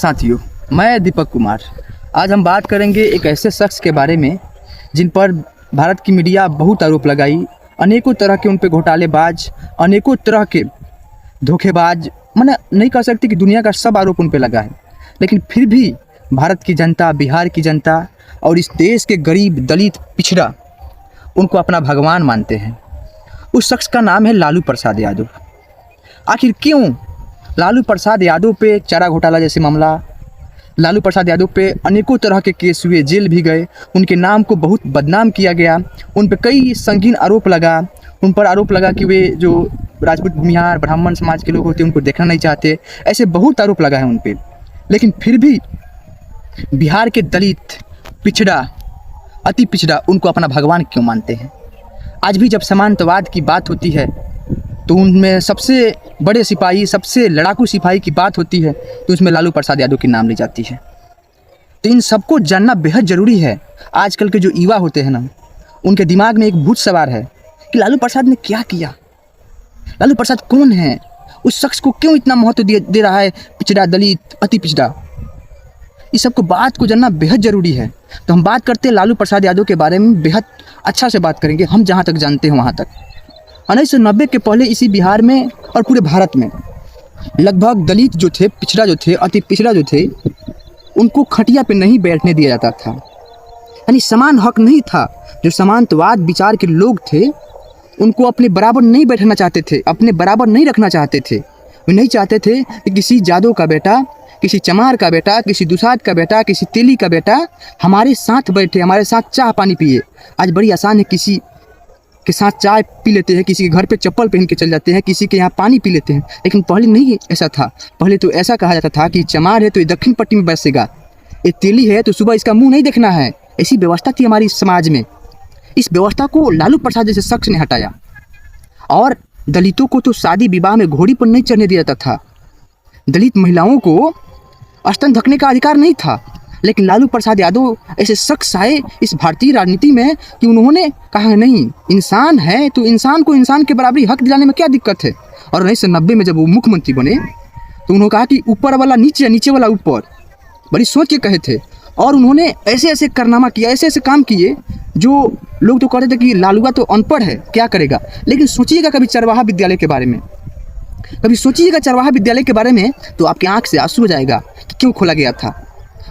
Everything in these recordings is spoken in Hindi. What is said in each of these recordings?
साथियों, मैं दीपक कुमार। आज हम बात करेंगे एक ऐसे शख्स के बारे में जिन पर भारत की मीडिया बहुत आरोप लगाई, अनेकों तरह के उन पे घोटालेबाज, अनेकों तरह के धोखेबाज, मैंने नहीं कह सकती कि दुनिया का सब आरोप उन पे लगा है, लेकिन फिर भी भारत की जनता, बिहार की जनता और इस देश के गरीब, दलित, पिछड़ा उनको अपना भगवान मानते हैं। उस शख्स का नाम है लालू प्रसाद यादव। आखिर क्यों लालू प्रसाद यादव पे चारा घोटाला जैसे मामला, लालू प्रसाद यादव पे अनेकों तरह के केस हुए, जेल भी गए, उनके नाम को बहुत बदनाम किया गया, उन पे कई संगीन आरोप लगा। उन पर आरोप लगा कि वे जो राजपूत, भूमिहार, ब्राह्मण समाज के लोग होते हैं उनको देखना नहीं चाहते, ऐसे बहुत आरोप लगा है उन पे। लेकिन फिर भी बिहार के दलित, पिछड़ा, अति पिछड़ा उनको अपना भगवान क्यों मानते हैं? आज भी जब समानतावाद की बात होती है तो उनमें सबसे बड़े सिपाही, सबसे लड़ाकू सिपाही की बात होती है तो उसमें लालू प्रसाद यादव की नाम ली जाती है। तो इन सबको जानना बेहद ज़रूरी है। आजकल के जो युवा होते हैं ना, उनके दिमाग में एक भूत सवार है कि लालू प्रसाद ने क्या किया, लालू प्रसाद कौन है, उस शख्स को क्यों इतना महत्व दे रहा है पिछड़ा, दलित, अति पिछड़ा। इस सब को बात को जानना बेहद ज़रूरी है। तो हम बात करते हैं लालू प्रसाद यादव के बारे में, बेहद अच्छा से बात करेंगे, हम जहाँ तक जानते हैं वहाँ तक। 1990 के पहले इसी बिहार में और पूरे भारत में लगभग दलित जो थे, पिछड़ा जो थे, अति पिछड़ा जो थे, उनको खटिया पे नहीं बैठने दिया जाता था। यानी समान हक नहीं था। जो समानतावाद विचार के लोग थे उनको अपने बराबर नहीं बैठना चाहते थे, अपने बराबर नहीं रखना चाहते थे। वे नहीं चाहते थे कि किसी जादव का बेटा, किसी चमार का बेटा, किसी दुसाद का बेटा, किसी तेली का बेटा हमारे साथ बैठे, हमारे साथ चाय पानी पिए। आज बड़ी आसान है, किसी के साथ चाय पी लेते हैं, किसी के घर पे चप्पल पहन के चल जाते हैं, किसी के यहाँ पानी पी लेते हैं। लेकिन पहले नहीं ऐसा था। पहले तो ऐसा कहा जाता था कि चमार है तो ये दक्षिण पट्टी में बैसेगा, ये तेली है तो सुबह इसका मुंह नहीं देखना है। ऐसी व्यवस्था थी हमारी समाज में। इस व्यवस्था को लालू प्रसाद जैसे शख्स ने हटाया और दलितों को तो शादी विवाह में घोड़ी पर नहीं चढ़ने दिया जाता था। दलित महिलाओं को स्तन ढकने का अधिकार नहीं था। लेकिन लालू प्रसाद यादव ऐसे शख्स आए इस भारतीय राजनीति में कि उन्होंने कहा नहीं, इंसान है तो इंसान को इंसान के बराबरी हक दिलाने में क्या दिक्कत है। और 1990 में जब वो मुख्यमंत्री बने तो उन्होंने कहा कि ऊपर वाला नीचे, नीचे वाला ऊपर। बड़ी सोच के कहे थे और उन्होंने ऐसे ऐसे कारनामा किया, ऐसे ऐसे काम किए जो लोग तो कहते थे कि लालूआ तो अनपढ़ है, क्या करेगा। लेकिन सोचिएगा कभी चरवाहा विद्यालय के बारे में, कभी सोचिएगा चरवाहा विद्यालय के बारे में तो आपकी आंख से आंसू हो जाएगा कि क्यों खोला गया था।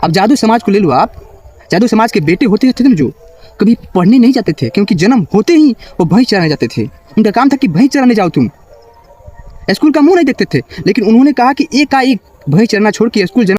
अब जादू समाज को ले लो आप, जादू समाज के बेटे होते थे जो कभी पढ़ने नहीं जाते थे, क्योंकि जन्म होते ही वो भैंस चराने जाते थे। उनका काम था कि भैंस चराने जाओ तुम, स्कूल का मुंह नहीं देखते थे। लेकिन उन्होंने कहा कि एक भैंस चराना छोड़ के स्कूल